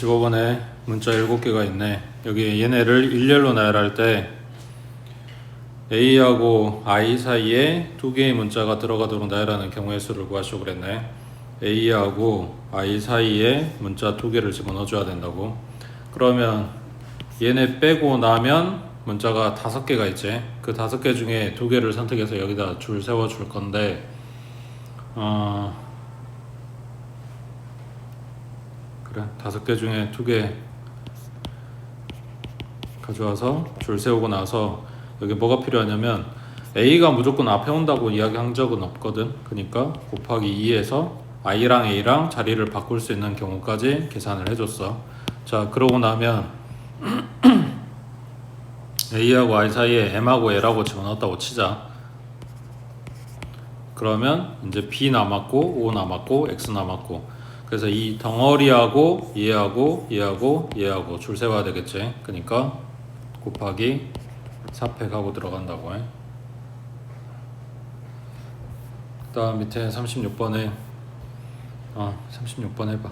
15번에 문자 7개가 있네. 여기 얘네를 일렬로 나열할 때 A하고 I 사이에 2개의 문자가 들어가도록 나열하는 경우의 수를 구하시오 그랬네. A하고 I 사이에 문자 2개를 집어넣어줘야 된다고. 그러면 얘네 빼고 나면 문자가 5개가 있지. 그 5개 중에 2개를 선택해서 여기다 줄 세워줄 건데 그래, 5개 중에 2개 가져와서 줄 세우고 나서 여기 뭐가 필요하냐면 A가 무조건 앞에 온다고 이야기한 적은 없거든. 그러니까 곱하기 2에서 I랑 A랑 자리를 바꿀 수 있는 경우까지 계산을 해줬어. 자, 그러고 나면 A하고 I 사이에 M하고 L하고 집어넣었다고 치자. 그러면 이제 B 남았고 O 남았고 X 남았고, 그래서 이 덩어리하고 얘하고 얘하고 얘하고 줄 세워야 되겠지. 그러니까 곱하기 4팩하고 들어간다고 해. 그 다음 밑에 36번에 36번 해봐.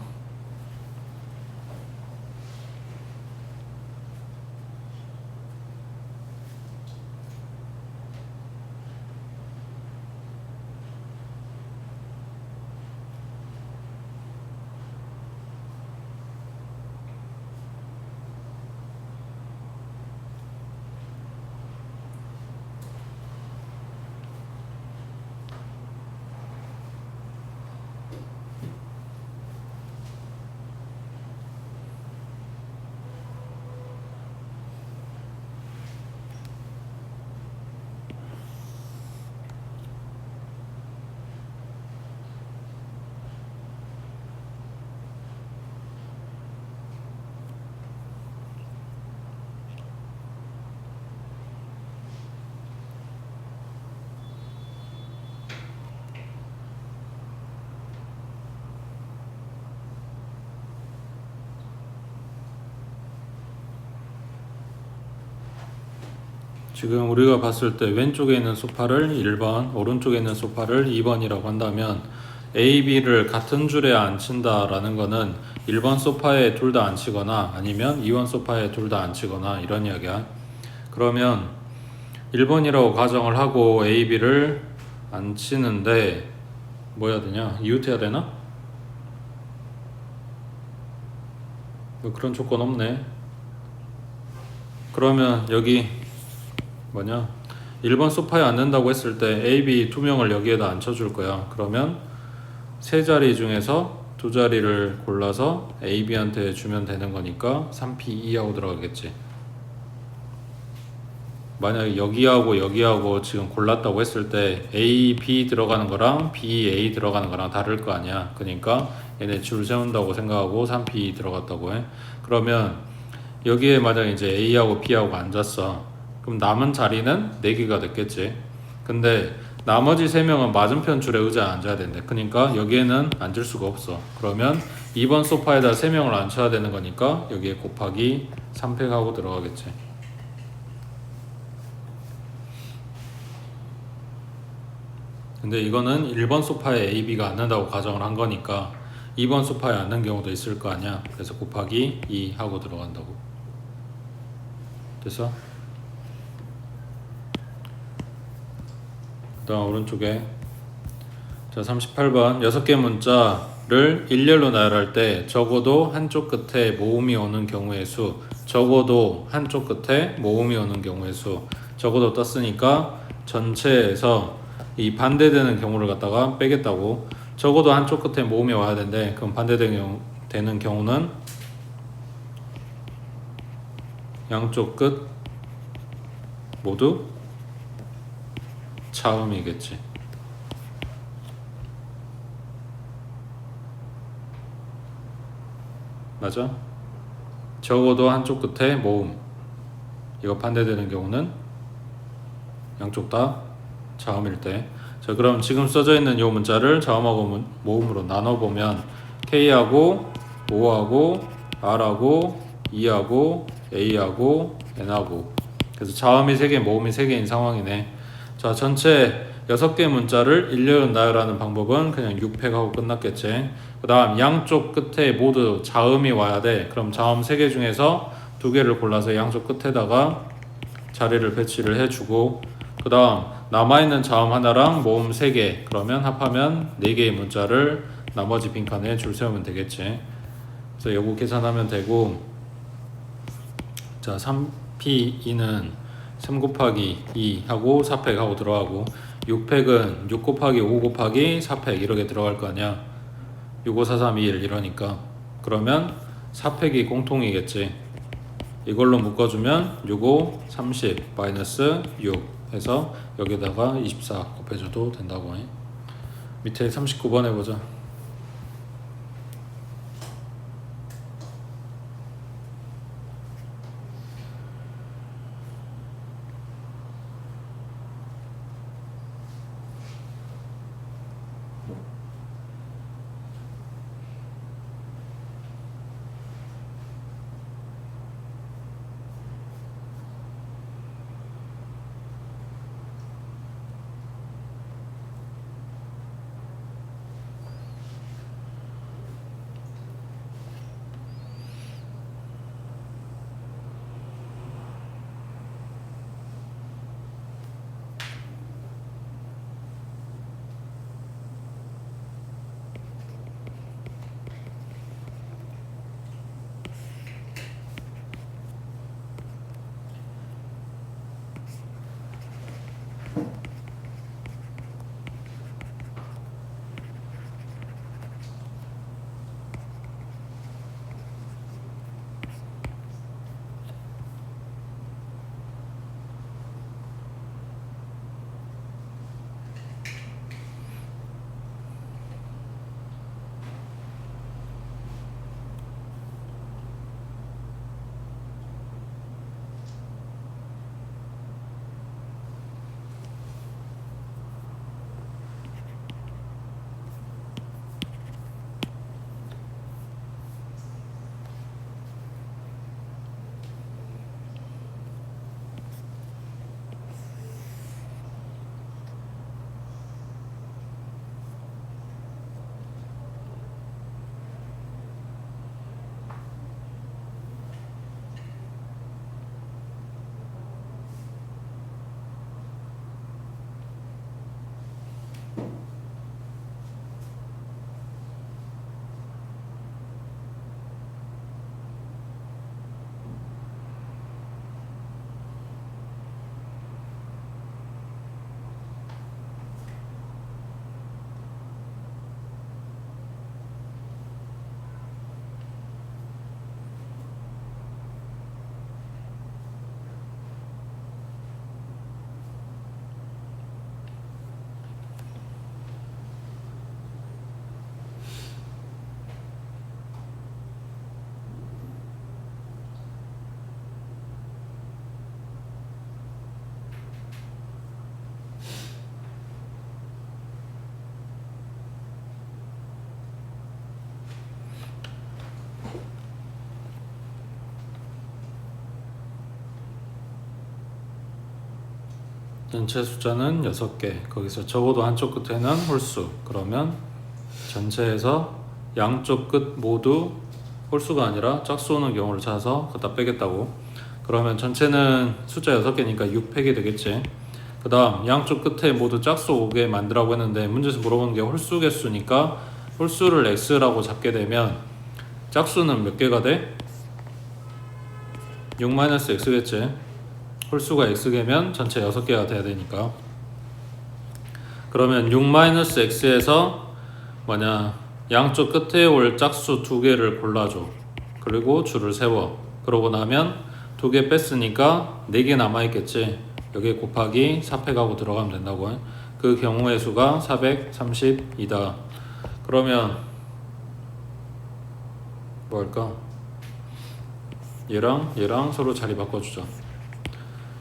지금 우리가 봤을 때 왼쪽에 있는 소파를 1번, 오른쪽에 있는 소파를 2번이라고 한다면 A, B를 같은 줄에 앉힌다라는 거는 1번 소파에 둘 다 앉히거나 아니면 2번 소파에 둘 다 앉히거나 이런 이야기야. 그러면 1번이라고 가정을 하고 A, B를 앉히는데 뭐 해야 되냐? 이웃해야 되나? 뭐 그런 조건 없네. 그러면 여기 뭐냐? 1번 소파에 앉는다고 했을 때 A, B 2명을 여기에다 앉혀줄 거야. 그러면 세 자리 중에서 2자리를 골라서 A, B한테 주면 되는 거니까 3P, 2하고 들어가겠지. 만약에 여기하고 여기하고 지금 골랐다고 했을 때 A, B 들어가는 거랑 B, A 들어가는 거랑 다를 거 아니야. 그러니까 얘네 줄 세운다고 생각하고 3P 들어갔다고 해. 그러면 여기에 만약에 이제 A하고 B하고 앉았어. 그럼 남은 자리는 4개가 됐겠지. 근데 나머지 3명은 맞은편 줄에 의자에 앉아야 된대. 그러니까 여기에는 앉을 수가 없어. 그러면 2번 소파에다 3명을 앉혀야 되는 거니까 여기에 곱하기 3팩하고 들어가겠지. 근데 이거는 1번 소파에 A, B가 앉는다고 가정을 한 거니까 2번 소파에 앉는 경우도 있을 거 아니야. 그래서 곱하기 2 하고 들어간다고. 됐어? 그 다음 오른쪽에 자 38번 6개 문자를 일렬로 나열할 때 적어도 한쪽 끝에 모음이 오는 경우의 수, 적어도 한쪽 끝에 모음이 오는 경우의 수, 적어도 떴으니까 전체에서 이 반대되는 경우를 갖다가 빼겠다고. 적어도 한쪽 끝에 모음이 와야 되는데 그럼 반대되는 경우는 양쪽 끝 모두 차음이겠지. 맞아? 적어도 한쪽 끝에 모음, 이거 반대되는 경우는 양쪽 다 자음일 때. 자, 그럼 지금 써져 있는 이 문자를 자음하고 모음으로 나눠보면 K하고 O하고 R하고 E하고 A하고 N하고, 그래서 자음이 3개 모음이 3개인 상황이네. 자, 전체 6개 문자를 일렬로 나열하는 방법은 그냥 6팩하고 끝났겠지. 그 다음 양쪽 끝에 모두 자음이 와야 돼. 그럼 자음 3개 중에서 2개를 골라서 양쪽 끝에다가 자리를 배치를 해주고, 그 다음 남아있는 자음 하나랑 모음 3개, 그러면 합하면 4개의 문자를 나머지 빈칸에 줄 세우면 되겠지. 그래서 요거 계산하면 되고, 자 3P2는 3 곱하기 2 하고 4팩 하고 들어가고, 6팩은 6 곱하기 5 곱하기 4팩 이렇게 들어갈 거 아니야. 6, 5, 4, 3, 2, 1 이러니까. 그러면 4팩이 공통이겠지. 이걸로 묶어주면 6, 5, 30 마이너스 6 해서 여기다가 24 곱해줘도 된다고 해. 밑에 39번 해보자. 전체 숫자는 6개. 거기서 적어도 한쪽 끝에는 홀수. 그러면 전체에서 양쪽 끝 모두 홀수가 아니라 짝수 오는 경우를 찾아서 갖다 빼겠다고. 그러면 전체는 숫자 6개니까 6팩이 되겠지. 그 다음 양쪽 끝에 모두 짝수 오게 만들라고 했는데 문제에서 물어보는 게 홀수 개수니까 홀수를 x라고 잡게 되면 짝수는 몇 개가 돼? 6-x겠지. 홀수가 x개면 전체 6개가 돼야 되니까. 그러면 6-x에서 뭐냐, 양쪽 끝에 올 짝수 2개를 골라줘. 그리고 줄을 세워. 그러고 나면 2개 뺐으니까 4개 남아있겠지. 여기 곱하기 4팩하고 들어가면 된다고 해. 그 경우의 수가 432다. 그러면 뭐 할까? 얘랑 서로 자리 바꿔주자.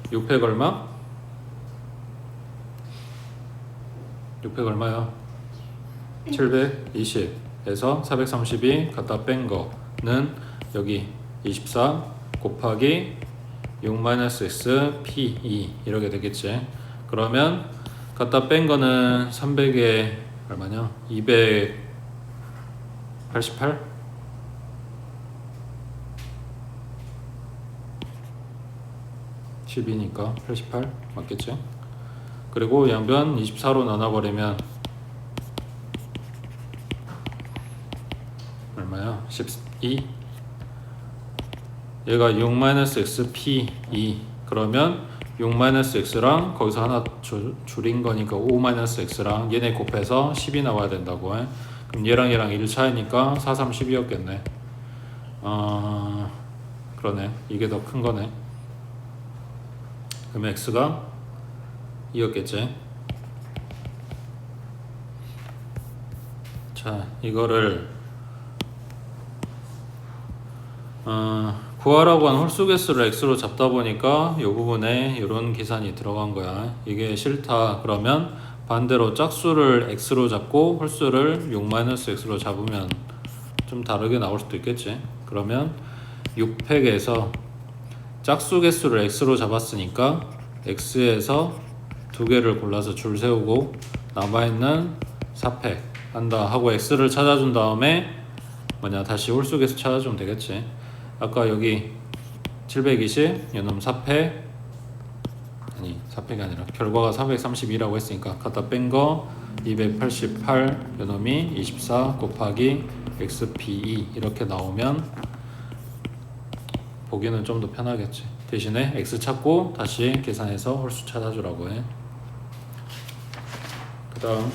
6팩 얼마? 6팩 얼마야? 720에서 432 갖다 뺀 거는 여기 24 곱하기 6-x P2 이렇게 되겠지. 그러면 갖다 뺀 거는 300에 얼마냐? 288? 12니까 88 맞겠지? 그리고 양변 24로 나눠버리면 얼마야? 12. 얘가 6-xp2 그러면 6-x랑 거기서 하나 줄인 거니까 5-x랑 얘네 곱해서 10이 나와야 된다고 해. 그럼 얘랑 얘랑 1 차이니까 4, 3, 12였겠네. 그러네. 이게 더 큰 거네. 그럼 x가 2였겠지. 자, 이거를 구하라고 한 홀수 개수를 x로 잡다 보니까 이 부분에 이런 계산이 들어간 거야. 이게 싫다 그러면 반대로 짝수를 x로 잡고 홀수를 6-x로 잡으면 좀 다르게 나올 수도 있겠지. 그러면 6팩에서 짝수 개수를 x로 잡았으니까 x에서 두 개를 골라서 줄 세우고 남아있는 4팩 한다 하고 x를 찾아준 다음에 다시 홀수 개수 찾아주면 되겠지. 아까 여기 720 요놈 4팩 아니 4팩이 아니라 결과가 432라고 했으니까 갖다 뺀 거 288 요놈이 24 곱하기 xp2 이렇게 나오면 보기는 좀 더 편하겠지. 대신에 x 찾고 다시 계산해서 홀수 찾아주라고 해. 그 다음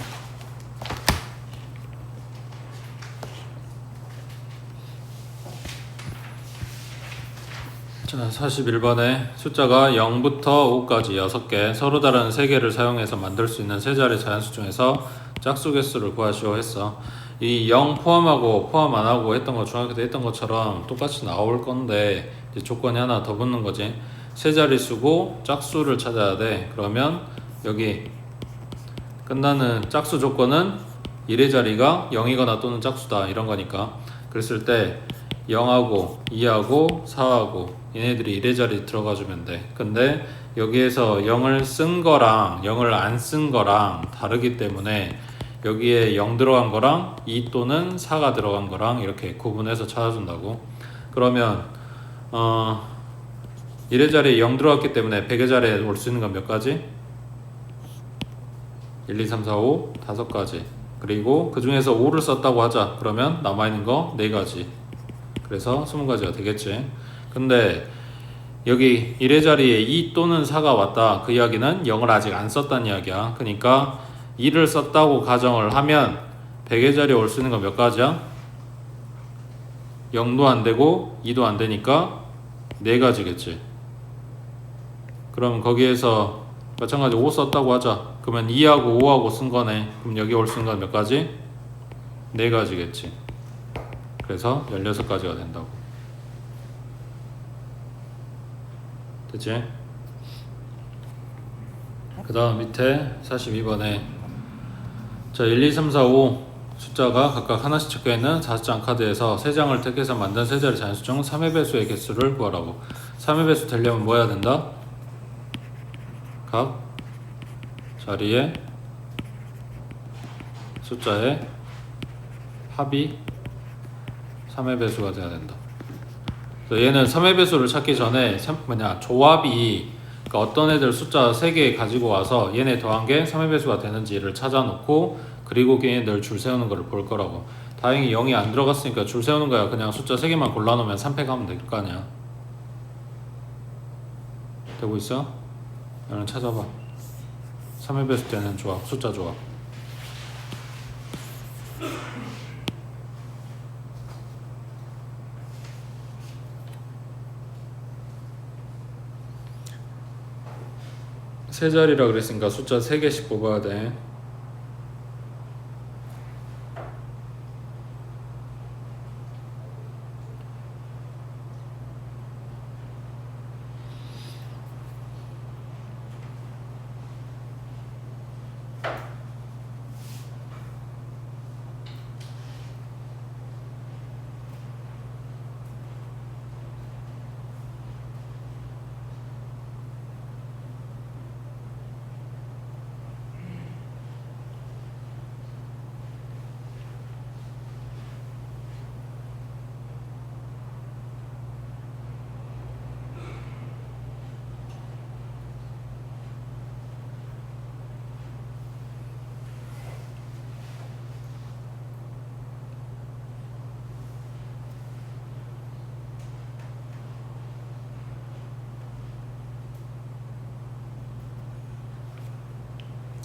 자, 41번에 숫자가 0부터 5까지 6개 서로 다른 3개를 사용해서 만들 수 있는 세 자리 자연수 중에서 짝수 개수를 구하시오 했어. 이 0 포함하고 포함 안 하고 했던 거 중학교 때 했던 것처럼 똑같이 나올 건데 이제 조건이 하나 더 붙는 거지. 세 자리 수고 짝수를 찾아야 돼. 그러면 여기 끝나는 짝수 조건은 1의 자리가 0이거나 또는 짝수다 이런 거니까 그랬을 때 0하고 2하고 4하고 얘네들이 1의 자리에 들어가주면 돼. 근데 여기에서 0을 쓴 거랑 0을 안 쓴 거랑 다르기 때문에 여기에 0 들어간 거랑 2 또는 4가 들어간 거랑 이렇게 구분해서 찾아준다고. 그러면 1의 자리에 0 들어갔기 때문에 100의 자리에 올 수 있는 건 몇 가지? 1, 2, 3, 4, 5 5가지. 그리고 그 중에서 5를 썼다고 하자. 그러면 남아있는 거 4가지. 그래서 20가지가 되겠지. 근데 여기 1의 자리에 2 또는 4가 왔다. 그 이야기는 0을 아직 안 썼다는 이야기야. 그러니까 2를 썼다고 가정을 하면 100의 자리에 올 수 있는 건 몇 가지야? 0도 안 되고 2도 안 되니까 4가지겠지. 그럼 거기에서 마찬가지 5 썼다고 하자. 그러면 2하고 5하고 쓴 거네. 그럼 여기 올 수 있는 건 몇 가지? 4가지겠지. 그래서 16가지가 된다고. 됐지? 그 다음 밑에 42번에 자 1, 2, 3, 4, 5 숫자가 각각 하나씩 적혀있는 4장 카드에서 3장을 택해서 만든 세 자리 자연수 중 3의 배수의 개수를 구하라고. 3의 배수 되려면 뭐 해야 된다? 각 자리의 숫자의 합이 3의 배수가 돼야 된다. 얘는 3의 배수를 찾기 전에 조합이 그러니까 어떤 애들 숫자 3개 가지고 와서 얘네 더한 게 3의 배수가 되는지를 찾아놓고 그리고 걔네들 줄 세우는 거를 볼 거라고. 다행히 0이 안 들어갔으니까 줄 세우는 거야. 그냥 숫자 3개만 골라놓으면 3팩 하면 될 거 아니야. 되고 있어? 나는 찾아봐. 3의 배수 되는 조합, 숫자 조합. 세 자리라 그랬으니까 숫자 3개씩 뽑아야 돼.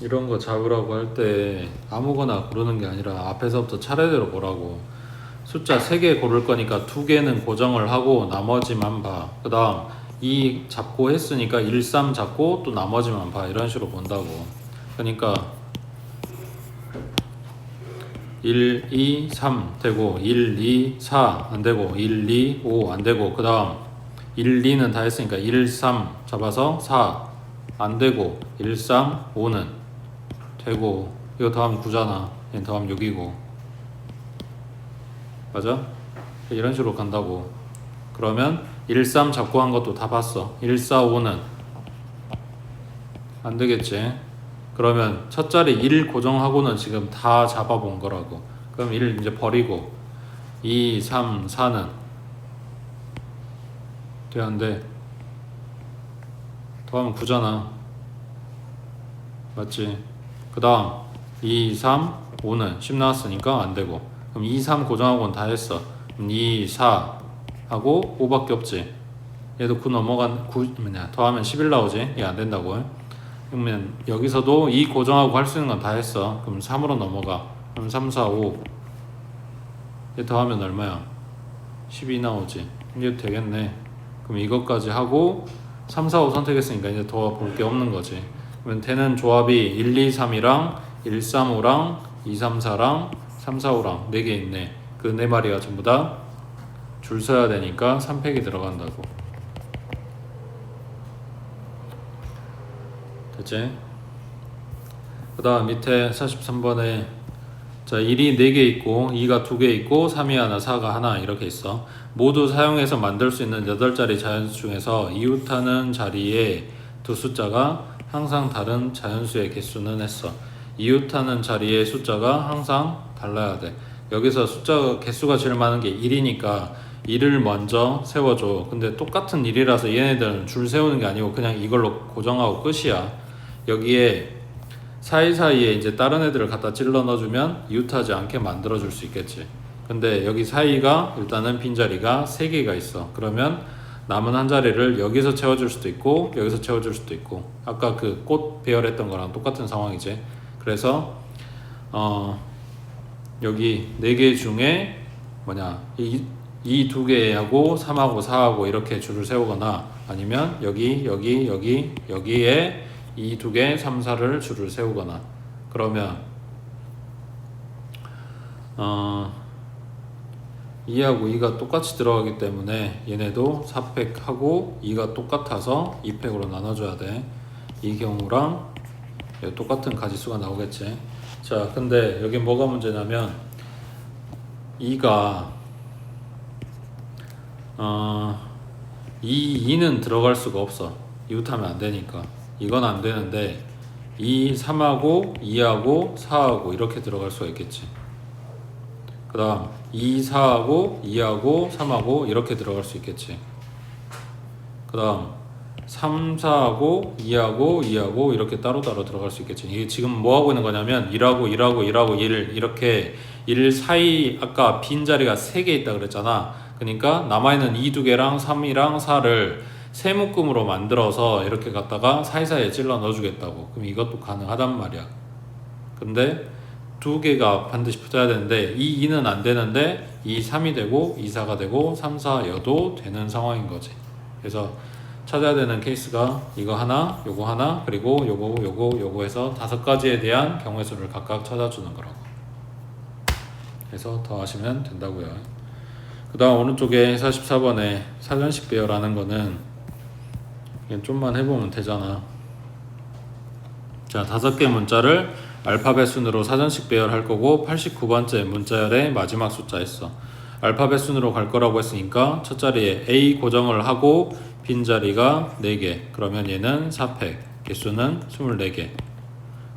이런 거 잡으라고 할 때 아무거나 고르는 게 아니라 앞에서부터 차례대로 보라고. 숫자 3개 고를 거니까 2개는 고정을 하고 나머지만 봐. 그 다음 2 잡고 했으니까 1, 3 잡고 또 나머지만 봐. 이런 식으로 본다고. 그러니까 1, 2, 3 되고 1, 2, 4 안 되고 1, 2, 5 안 되고 그 다음 1, 2는 다 했으니까 1, 3 잡아서 4 안 되고 1, 3, 5는 되고 이거 더하면 9잖아. 얘 더하면 6이고 맞아? 이런 식으로 간다고. 그러면 1, 3 잡고 한 것도 다 봤어. 1, 4, 5는 안 되겠지. 그러면 첫 자리 1 고정하고는 지금 다 잡아본 거라고. 그럼 1 이제 버리고 2, 3, 4는 돼 안 돼? 더하면 9잖아. 맞지? 그 다음 2, 3, 5는 10 나왔으니까 안 되고. 그럼 2, 3 고정하고는 다 했어. 2, 4 하고 5밖에 없지. 얘도 9 넘어간 9 뭐냐 더하면 11 나오지. 얘 안 된다고. 그러면 여기서도 2 고정하고 할 수 있는 건 다 했어. 그럼 3으로 넘어가. 그럼 3, 4, 5 얘 더하면 얼마야? 12 나오지. 이게 되겠네. 그럼 이것까지 하고 3, 4, 5 선택했으니까 이제 더 볼 게 없는 거지. 그러면 되는 조합이 1, 2, 3이랑 1, 3, 5랑 2, 3, 4랑 3, 4, 5랑 4개 있네. 그 4마리가 전부 다 줄 서야 되니까 3팩이 들어간다고. 됐지? 그 다음 밑에 43번에 자 1이 4개 있고 2가 2개 있고 3이 하나 4가 하나 이렇게 있어. 모두 사용해서 만들 수 있는 8자리 자연수 중에서 이웃하는 자리에 두 숫자가 항상 다른 자연수의 개수는 했어. 이웃하는 자리의 숫자가 항상 달라야 돼. 여기서 숫자 개수가 제일 많은 게 1이니까 1을 먼저 세워줘. 근데 똑같은 1이라서 얘네들은 줄 세우는 게 아니고 그냥 이걸로 고정하고 끝이야. 여기에 사이사이에 이제 다른 애들을 갖다 찔러 넣어주면 이웃하지 않게 만들어줄 수 있겠지. 근데 여기 사이가 일단은 빈자리가 3개가 있어. 그러면 남은 한 자리를 여기서 채워줄 수도 있고 여기서 채워줄 수도 있고 아까 그 꽃 배열했던 거랑 똑같은 상황이지. 그래서 여기 4개 중에 뭐냐 이 2개하고 3하고 4하고 이렇게 줄을 세우거나 아니면 여기에 이 2개 3, 4를 줄을 세우거나 그러면 2하고 2가 똑같이 들어가기 때문에 얘네도 4팩하고 2가 똑같아서 2팩으로 나눠줘야 돼. 이 경우랑 똑같은 가지수가 나오겠지. 자 근데 여기 뭐가 문제냐면 2가 2는 들어갈 수가 없어. 이웃하면 안 되니까 이건 안 되는데 2, 3하고 2하고 4하고 이렇게 들어갈 수가 있겠지. 그 다음 2, 4하고 2하고 3하고 이렇게 들어갈 수 있겠지. 그 다음 3, 4하고 2하고 2하고 이렇게 따로따로 들어갈 수 있겠지. 이게 지금 뭐 하고 있는 거냐면 1하고 1하고 1하고 1 이렇게 1 사이 아까 빈자리가 3개 있다 그랬잖아. 그러니까 남아있는 2, 2개랑 3이랑 4를 세 묶음으로 만들어서 이렇게 갖다가 사이사이에 찔러 넣어주겠다고. 그럼 이것도 가능하단 말이야. 근데 2개가 반드시 붙어야 되는데 이 2는 안 되는데 2, 3이 되고 2, 4가 되고 3, 4여도 되는 상황인 거지. 그래서 찾아야 되는 케이스가 이거 하나, 요거 하나, 그리고 요거 해서 5가지에 대한 경우의 수를 각각 찾아주는 거라고. 그래서 더 하시면 된다고요. 그 다음 오른쪽에 44번에 사전식 배열하는 거는 그냥 좀만 해보면 되잖아. 자, 5개 문자를 알파벳 순으로 사전식 배열할 거고 89번째 문자열의 마지막 숫자 했어. 알파벳 순으로 갈 거라고 했으니까 첫 자리에 A 고정을 하고 빈자리가 4개. 그러면 얘는 4팩. 개수는 24개.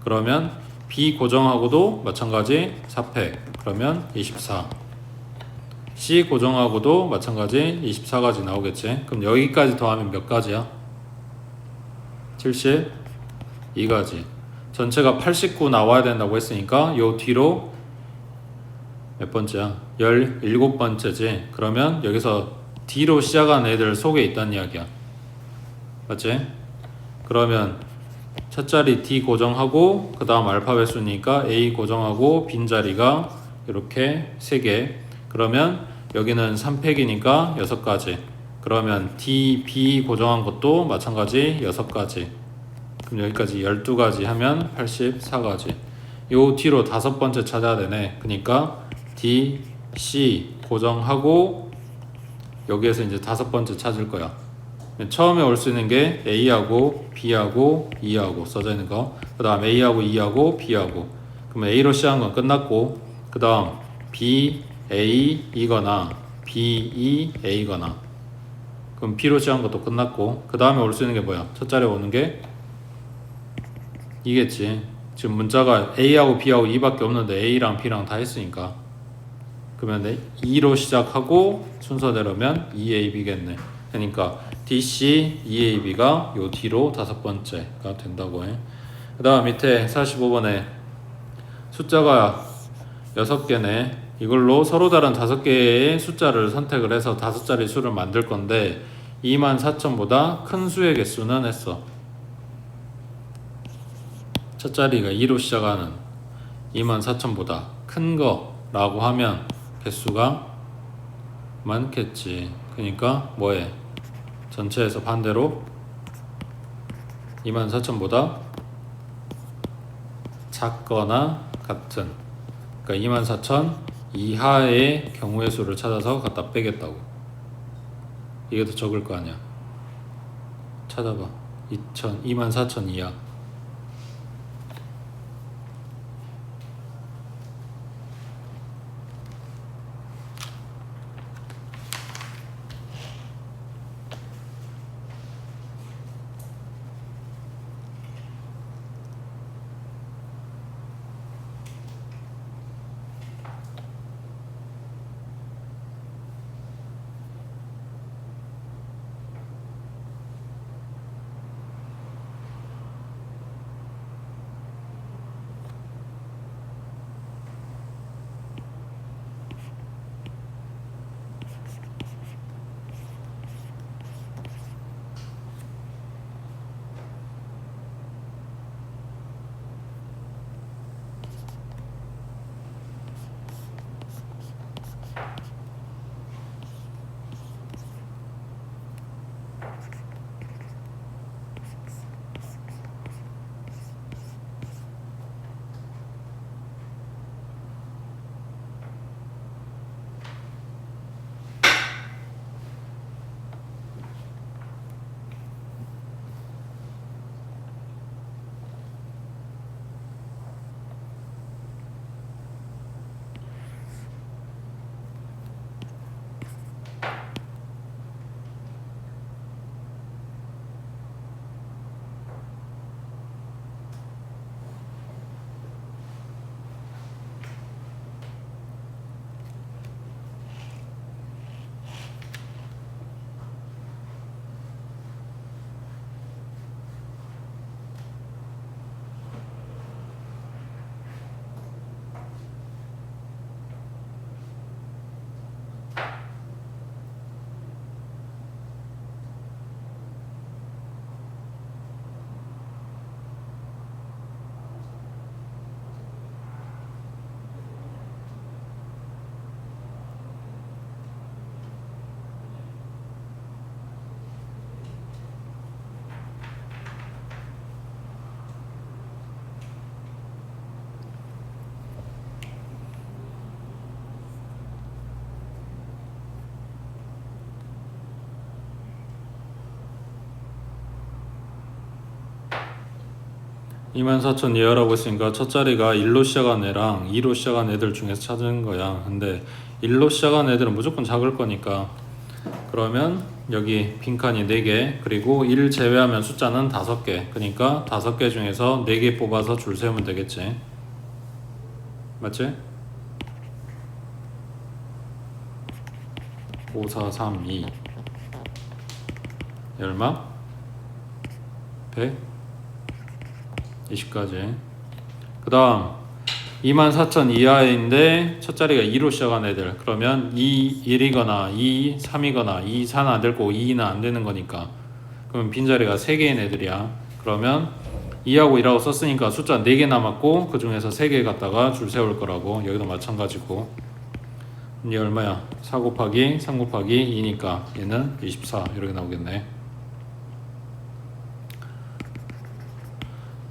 그러면 B 고정하고도 마찬가지 4팩. 그러면 24. C 고정하고도 마찬가지 24가지 나오겠지. 그럼 여기까지 더하면 몇 가지야? 72가지. 전체가 89 나와야 된다고 했으니까 요 뒤로 몇 번째야? 17번째지. 그러면 여기서 D로 시작한 애들 속에 있다는 이야기야. 맞지? 그러면 첫 자리 D 고정하고 그 다음 알파벳 수니까 A 고정하고 빈자리가 이렇게 3개. 그러면 여기는 3팩이니까 6가지. 그러면 D, B 고정한 것도 마찬가지 6가지. 그럼 여기까지 12가지 하면 84가지. 요 뒤로 5번째 찾아야 되네. 그러니까 D, C 고정하고 여기에서 이제 5번째 찾을 거야. 처음에 올 수 있는 게 A하고 B하고 E하고 써져 있는 거. 그 다음 A하고 E하고 B하고. 그러면 A로 시작한 건 끝났고 그 다음 B, A, E거나 B, E, A거나 그럼 B로 시작한 것도 끝났고 그 다음에 올 수 있는 게 뭐야? 첫 자리에 오는 게 이겠지. 지금 문자가 A하고 B하고 E밖에 없는데 A랑 B랑 다 했으니까 그러면 E로 시작하고 순서대로면 EAB겠네. 그러니까 DC, EAB가 요 뒤로 5번째가 된다고 해. 그 다음 밑에 45번에 숫자가 6개네. 이걸로 서로 다른 5개의 숫자를 선택을 해서 5자리 수를 만들 건데 24,000보다 큰 수의 개수는 했어. 첫 자리가 2로 시작하는 24,000보다 큰 거라고 하면 개수가 많겠지. 그러니까 뭐해? 전체에서 반대로 24,000보다 작거나 같은, 그러니까 24,000 이하의 경우의 수를 찾아서 갖다 빼겠다고. 이게 더 적을 거 아니야. 찾아봐. 24,000 이하. (24,000) 이하라고 했으니까 첫 자리가 1로 시작한 애랑 2로 시작한 애들 중에서 찾은 거야. 근데 1로 시작한 애들은 무조건 작을 거니까, 그러면 여기 빈칸이 4개, 그리고 1 제외하면 숫자는 5개. 그러니까 5개 중에서 4개 뽑아서 줄 세우면 되겠지. 맞지? 5, 4, 3, 2 얼마? 100? 20까지. 그 다음 24,000 이하인데 첫 자리가 2로 시작한 애들, 그러면 2, 1이거나 2, 3이거나 2, 4는 안 될 거고 2는 안 되는 거니까, 그러면 빈자리가 3개인 애들이야. 그러면 2하고 1하고 썼으니까 숫자 4개 남았고 그 중에서 3개 갖다가 줄 세울 거라고. 여기도 마찬가지고. 이게 얼마야? 4 곱하기 3 곱하기 2니까 얘는 24 이렇게 나오겠네.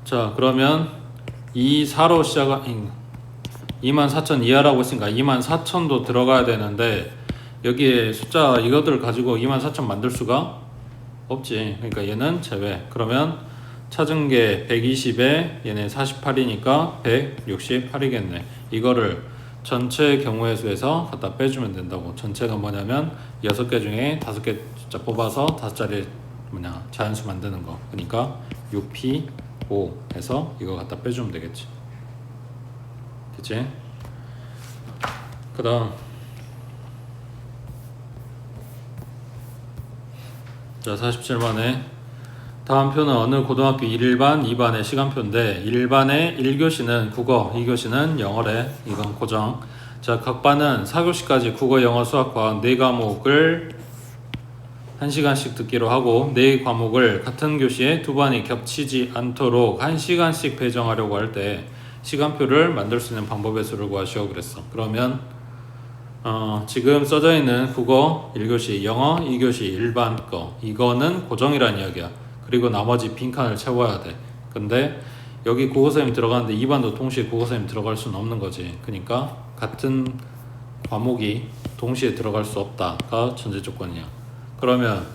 자, 그러면 4로 시작한 24,000 이하라고 했으니까 24,000도 들어가야 되는데 여기에 숫자 이것들을 가지고 24,000 만들 수가 없지. 그러니까 얘는 제외. 그러면 찾은 게 120에 얘네 48이니까 168이겠네. 이거를 전체 경우의 수에서 갖다 빼주면 된다고. 전체가 뭐냐면 6개 중에 5개 숫자 뽑아서 5자리 자연수 만드는 거. 그러니까 6P5 해서 이거 갖다 빼주면 되겠지. 그치? 그 다음 자 47번에 다음 표는 어느 고등학교 1반, 2반의 시간표인데 1반의 1교시는 국어, 2교시는 영어래. 이건 고정. 자, 각 반은 4교시까지 국어, 영어, 수학, 과학 4과목을 1시간씩 듣기로 하고 4과목을 같은 교시에 두 반이 겹치지 않도록 1시간씩 배정하려고 할 때 시간표를 만들 수 있는 방법의 수를 구하시오 그랬어. 그러면 지금 써져 있는 국어 1교시, 영어 2교시 일반 거 이거는 고정이란 이야기야. 그리고 나머지 빈칸을 채워야 돼. 근데 여기 국어선생님 들어가는데 2반도 동시에 국어선생님 들어갈 수는 없는 거지. 그러니까 같은 과목이 동시에 들어갈 수 없다가 전제 조건이야. 그러면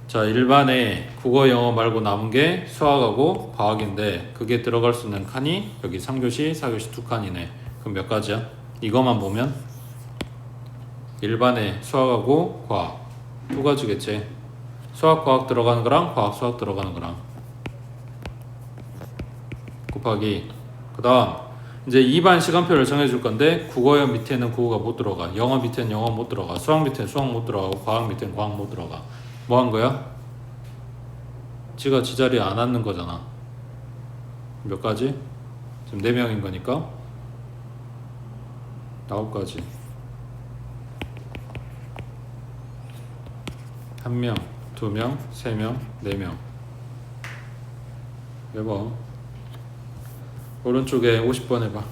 자, 일반에 국어, 영어 말고 남은 게 수학하고 과학인데 그게 들어갈 수 있는 칸이 여기 3교시, 4교시 두 칸이네. 그럼 몇 가지야? 이것만 보면 일반에 수학하고 과학 두 가지겠지. 수학, 과학 들어가는 거랑 과학, 수학 들어가는 거랑 곱하기 그 다음 이제 2반 시간표를 정해줄 건데 국어 밑에는 국어가 못 들어가, 영어 밑에는 영어 못 들어가, 수학 밑에는 수학 못 들어가고 과학 밑에는 과학 못 들어가. 뭐 한 거야? 지가 지 자리에 안 앉는 거잖아. 몇 가지? 지금 4명인 거니까 9가지. 1명, 2명, 3명, 4명. 몇 번? 오른쪽에 50번 해봐.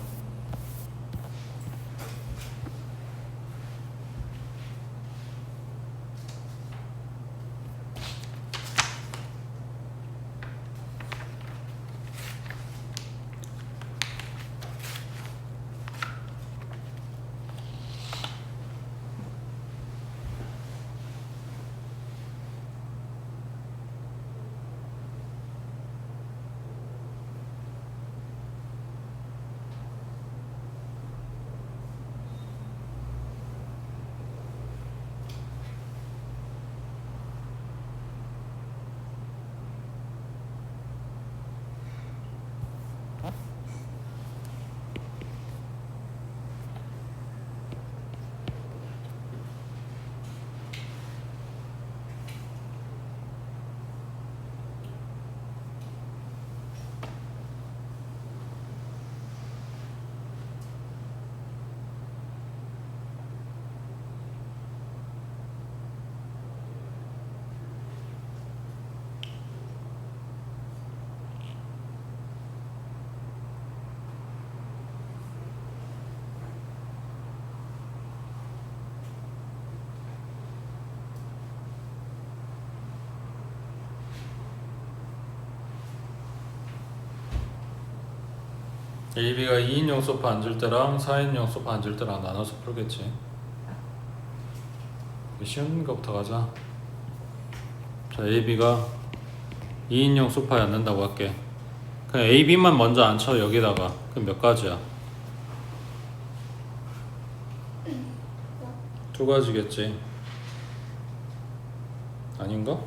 AB가 2인용 소파 앉을 때랑 4인용 소파 앉을 때랑 나눠서 풀겠지. 쉬운 거부터 가자. 자, AB가 2인용 소파에 앉는다고 할게. 그냥 AB만 먼저 앉혀 여기다가. 그럼 몇 가지야? 2가지겠지. 아닌가?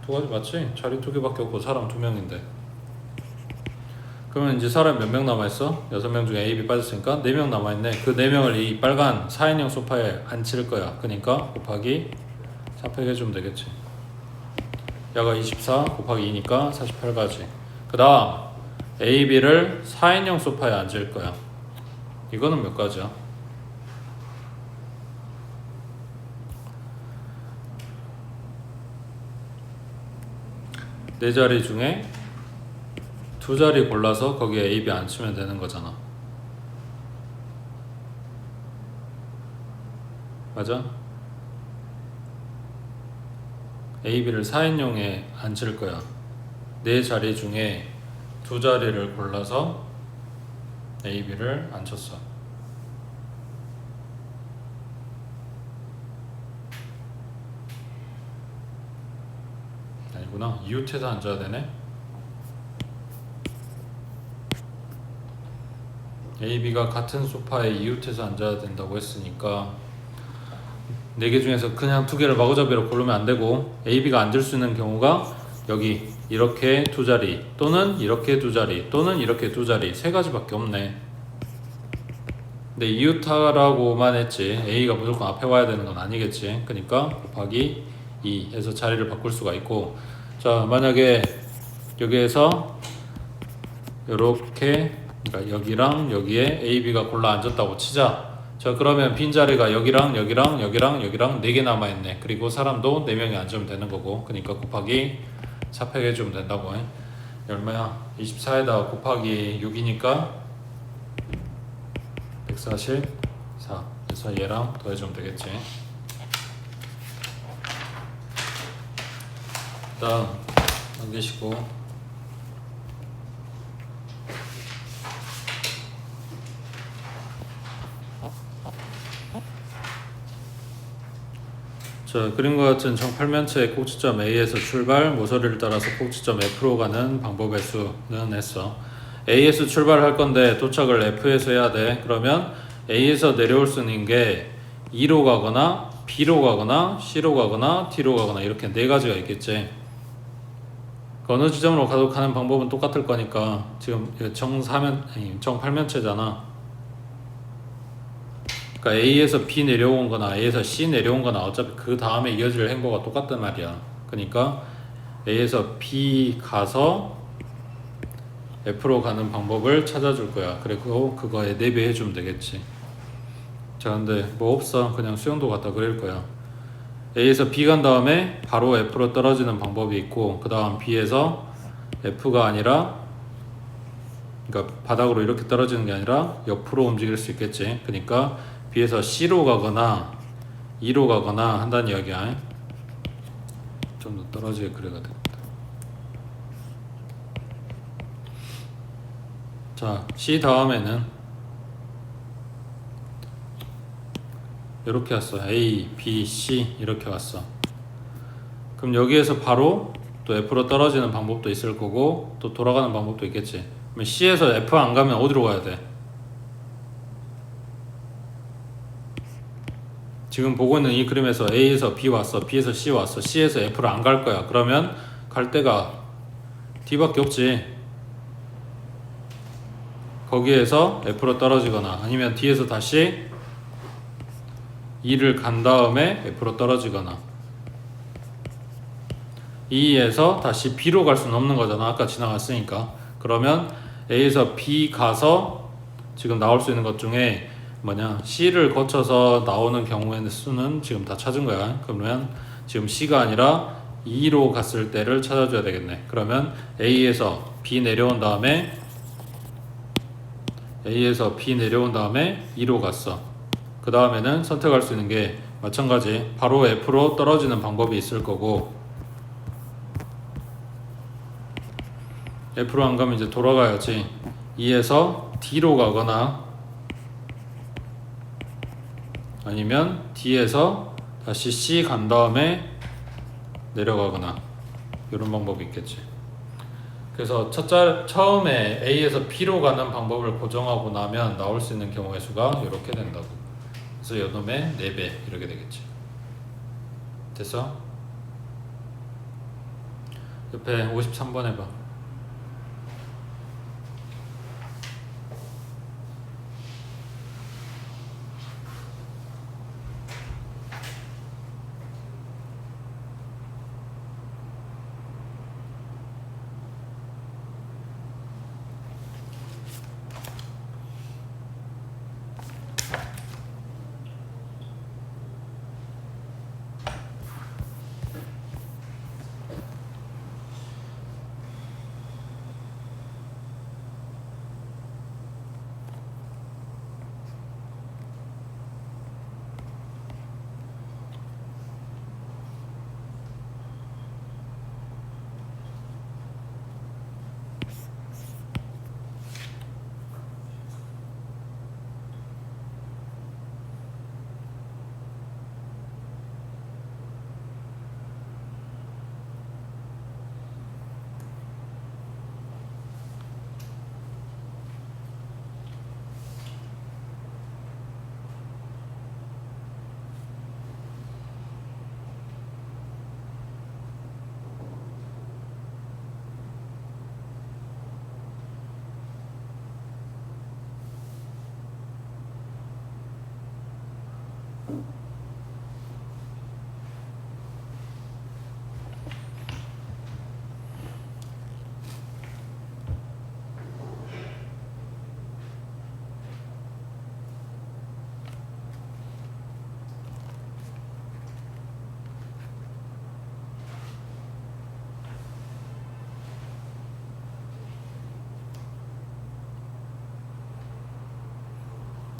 2가지 맞지? 자리 2개밖에 없고 사람 2명인데. 그러면 이제 사람 몇 명 남아있어? 6명 중에 A, B 빠졌으니까 4명 남아있네. 그 4명을 이 빨간 4인용 소파에 앉힐 거야. 그러니까 곱하기 4팩 해주면 되겠지. 야가 24 곱하기 2니까 48가지. 그 다음 A, B를 4인용 소파에 앉을 거야. 이거는 몇 가지야? 네 자리 중에 두 자리 골라서 거기에 A, B 안 치면 되는 거잖아. 맞아? A, B를 4인용에 앉힐 거야. 네 자리 중에 두 자리를 골라서 A, B를 앉혔어. 아니구나. 이웃해서 앉아야 되네. A, B가 같은 소파에 이웃해서 앉아야 된다고 했으니까 4개 중에서 그냥 2개를 마구잡이로 고르면 안 되고 A, B가 앉을 수 있는 경우가 여기 이렇게 두 자리 또는 이렇게 두 자리 또는 이렇게 두 자리 3가지밖에 없네. 근데 이웃하라고만 했지 A가 무조건 앞에 와야 되는 건 아니겠지. 그러니까 곱하기 2 해서 자리를 바꿀 수가 있고, 자 만약에 여기에서 이렇게 그러니까 여기랑 여기에 A, B가 골라 앉았다고 치자. 자 그러면 빈자리가 여기랑 여기랑 여기랑 여기랑 4개 남아있네. 그리고 사람도 4명이 앉으면 되는 거고, 그러니까 곱하기 4팩 해주면 된다고 해. 얼마야? 24에다 곱하기 6이니까 144. 그래서 얘랑 더해주면 되겠지. 다음 넘기시고 자, 그림과 같은 정팔면체의 꼭지점 A에서 출발, 모서리를 따라서 꼭지점 F로 가는 방법의 수는 했어. A에서 출발할 건데 도착을 F에서 해야 돼. 그러면 A에서 내려올 수 있는 게 E로 가거나 B로 가거나 C로 가거나 D로 가거나 이렇게 4가지가 있겠지. 그 어느 지점으로 가도 가는 방법은 똑같을 거니까 지금 정팔면체잖아. 그러니까 A에서 B 내려온 거나 A에서 C 내려온 거나 어차피 그 다음에 이어질 행보가 똑같단 말이야. 그러니까 A에서 B 가서 F로 가는 방법을 찾아줄 거야. 그리고 그거에 대비해 주면 되겠지. 자 근데 뭐 없어. 그냥 수영도 갖다 그릴 거야. A에서 B 간 다음에 바로 F로 떨어지는 방법이 있고, 그 다음 B에서 F가 아니라 그러니까 바닥으로 이렇게 떨어지는 게 아니라 옆으로 움직일 수 있겠지. 그러니까 B에서 C로 가거나 E로 가거나 한다는 이야기야. 좀 더 떨어지게 그려야 되겠다. 자, C 다음에는 이렇게 왔어. A, B, C 이렇게 왔어. 그럼 여기에서 바로 또 F로 떨어지는 방법도 있을 거고 또 돌아가는 방법도 있겠지. 그럼 C에서 F 안 가면 어디로 가야 돼? 지금 보고 있는 이 그림에서 A에서 B 왔어, B에서 C 왔어, C에서 F를 안 갈 거야. 그러면 갈 데가 D밖에 없지. 거기에서 F로 떨어지거나 아니면 D에서 다시 E를 간 다음에 F로 떨어지거나, E에서 다시 B로 갈 수는 없는 거잖아. 아까 지나갔으니까. 그러면 A에서 B 가서 지금 나올 수 있는 것 중에 C를 거쳐서 나오는 경우에는 수는 지금 다 찾은 거야. 그러면 지금 C가 아니라 E로 갔을 때를 찾아줘야 되겠네. 그러면 A에서 B 내려온 다음에 E로 갔어. 그 다음에는 선택할 수 있는 게 마찬가지 바로 F로 떨어지는 방법이 있을 거고, F로 안 가면 이제 돌아가야지. E에서 D로 가거나 아니면 D에서 다시 C 간 다음에 내려가거나 이런 방법이 있겠지. 그래서 처음에 A에서 B로 가는 방법을 고정하고 나면 나올 수 있는 경우의 수가 이렇게 된다고. 그래서 요놈의 4배 이렇게 되겠지. 됐어? 옆에 53번 해봐.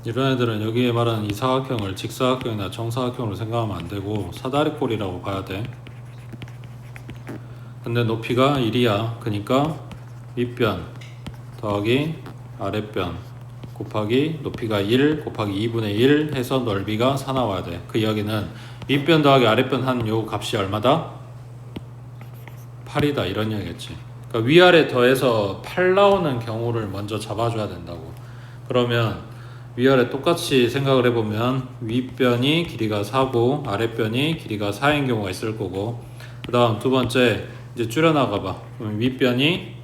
이런 애들은 여기에 말하는 이 사각형을 직사각형이나 정사각형으로 생각하면 안 되고 사다리꼴이라고 봐야 돼. 근데 높이가 1이야. 그러니까 윗변 더하기 아랫변 곱하기 높이가 1 곱하기 2분의 1 해서 넓이가 4 나와야 돼. 그 이야기는 윗변 더하기 아랫변 한 요 값이 얼마다? 8이다 이런 이야기겠지. 그러니까 위아래 더해서 8 나오는 경우를 먼저 잡아줘야 된다고. 그러면 위아래 똑같이 생각을 해보면 윗변이 길이가 4고 아랫변이 길이가 4인 경우가 있을 거고, 그 다음 두 번째 이제 줄여나가봐. 그럼 윗변이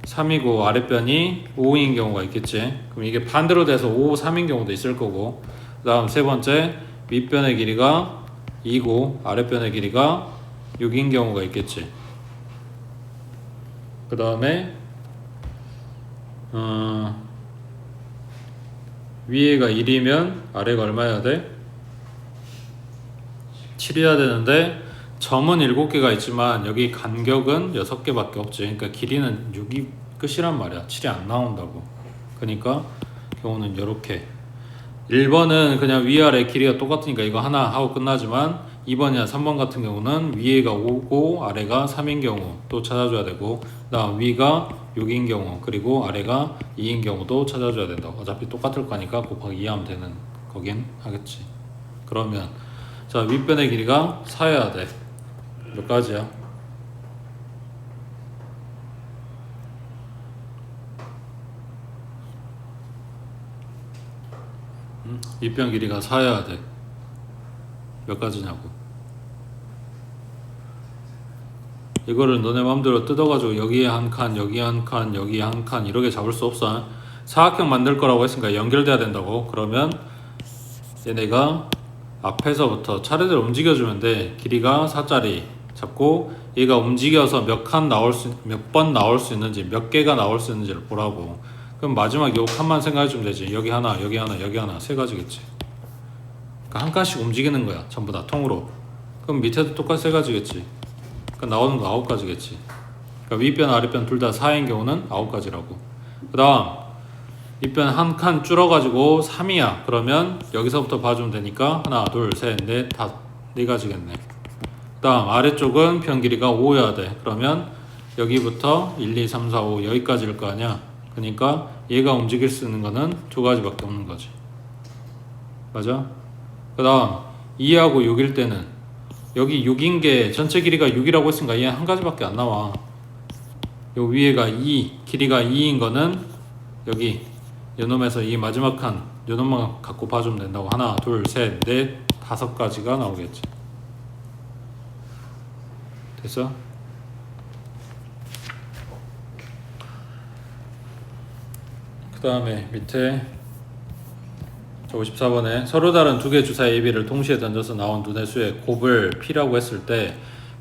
3이고 아랫변이 5인 경우가 있겠지. 그럼 이게 반대로 돼서 5, 3인 경우도 있을 거고, 그 다음 세 번째 윗변의 길이가 2고 아랫변의 길이가 6인 경우가 있겠지. 그 다음에 위에가 1이면 아래가 얼마여야 돼? 7이어야 되는데 점은 7개가 있지만 여기 간격은 6개밖에 없지. 그러니까 길이는 6이 끝이란 말이야. 7이 안 나온다고. 그러니까 경우는 이렇게 1번은 그냥 위아래 길이가 똑같으니까 이거 하나 하고 끝나지만 2번이나 3번 같은 경우는 위에가 5고 아래가 3인 경우 또 찾아줘야 되고, 그 다음 위가 6인 경우 그리고 아래가 2인 경우도 찾아줘야 된다. 어차피 똑같을 거니까 곱하기 2 하면 되는 거긴 하겠지. 그러면 자, 윗변의 길이가 4여야 돼. 몇 가지야? 윗변 길이가 4여야 돼. 몇 가지냐고. 이거를 너네 맘대로 뜯어가지고 여기에 한 칸, 여기에 한 칸, 여기에 한 칸 이렇게 잡을 수 없어. 사각형 만들 거라고 했으니까 연결돼야 된다고. 그러면 얘네가 앞에서부터 차례대로 움직여주면 돼. 길이가 4짜리 잡고 얘가 움직여서 몇 번 나올 수 있는지, 몇 개가 나올 수 있는지를 보라고. 그럼 마지막 요 칸만 생각해주면 되지. 여기 하나, 여기 하나, 여기 하나, 세 가지겠지. 그러니까 한 칸씩 움직이는 거야. 전부 다 통으로. 그럼 밑에도 똑같이 세 가지겠지. 그러니까 나오는 거 9가지겠지. 그러니까 윗변, 아랫변 둘 다 4인 경우는 9가지라고. 그 다음 윗변 한 칸 줄어가지고 3이야. 그러면 여기서부터 봐주면 되니까 하나, 둘, 셋, 넷, 다섯, 4가지겠네. 그 다음 아래쪽은 편 길이가 5여야 돼. 그러면 여기부터 1, 2, 3, 4, 5 여기까지일 거 아니야. 그러니까 얘가 움직일 수 있는 거는 2가지밖에 없는 거지. 맞아? 그 다음 2하고 6일 때는 여기 6인 게 전체 길이가 6이라고 했으니까 얘 한 가지밖에 안 나와. 요 위에가 2, 길이가 2인 거는 여기 요놈에서 이 마지막 칸 요놈만 갖고 봐주면 된다고. 하나, 둘, 셋, 넷, 5가지가 나오겠지. 됐어? 그 다음에 밑에 54번에 서로 다른 두 개 주사 AB를 동시에 던져서 나온 눈의 수의 곱을 P라고 했을 때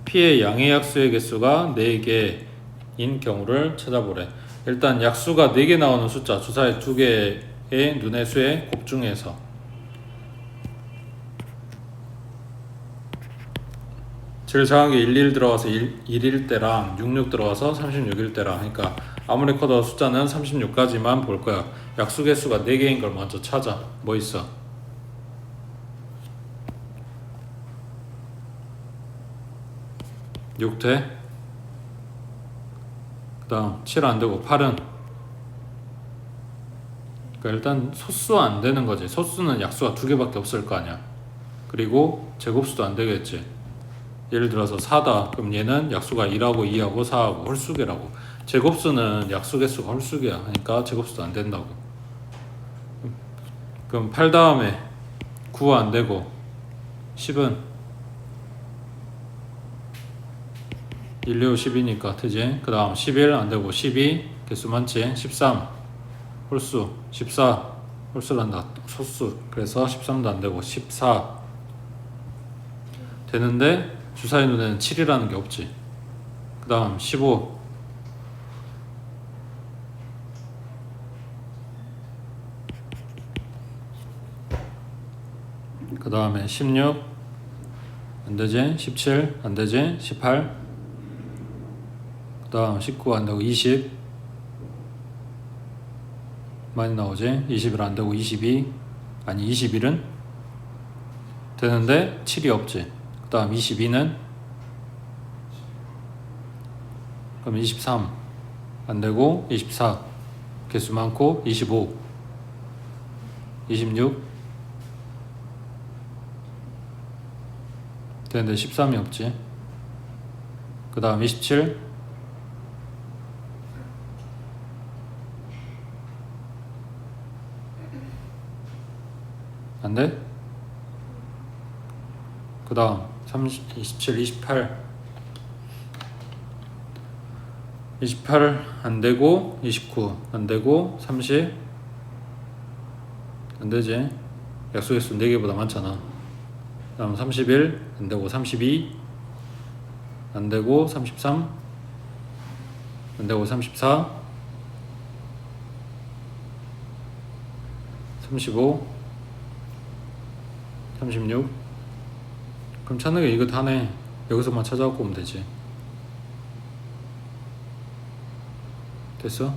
P의 양의 약수의 개수가 4개인 경우를 찾아보래. 일단 약수가 4개 나오는 숫자, 주사의 2개의 눈의 수의 곱 중에서 제일 작은 게 11 들어가서 1일 때랑 66 들어가서 36일 때랑, 그러니까 아무리 커도 숫자는 36까지만 볼 거야. 약수 개수가 4개인 걸 먼저 찾아. 뭐 있어? 6 돼? 그 다음 7 안되고 8은? 그러니까 일단 소수 안되는 거지. 소수는 약수가 2개밖에 없을 거 아니야. 그리고 제곱수도 안되겠지. 예를 들어서 4다. 그럼 얘는 약수가 1하고 2하고 4하고 홀수개라고. 제곱수는 약수 개수가 홀수개야. 그러니까 제곱수도 안된다고. 그럼 8 다음에 9 안되고 10은 1, 2, 5, 10이니까 되지. 그 다음 11 안되고 12 개수 많지. 13 홀수, 14 홀수란다. 소수. 그래서 13도 안되고 14 되는데 주사의 눈에는 7이라는 게 없지. 그 다음 15 그 다음에 16 안되지. 17 안되지. 18 그 다음 19 안되고 20 많이 나오지? 21 안 되고 22 아니 21은 되는데 7이 없지. 그 다음 22는 그럼 23 안 되고 24 개수 많고 25 26 되는데 13이 없지. 그 다음 27 안 돼? 그 다음 27 28 안 되고 29 안 되고 30 안 되지. 약속의 수 4개보다 많잖아. 다음 31 안 되고 32 안 되고 33 안 되고 34 35 36 그럼 찾는 게 이거 다네. 여기서만 찾아갖고 오면 되지. 됐어?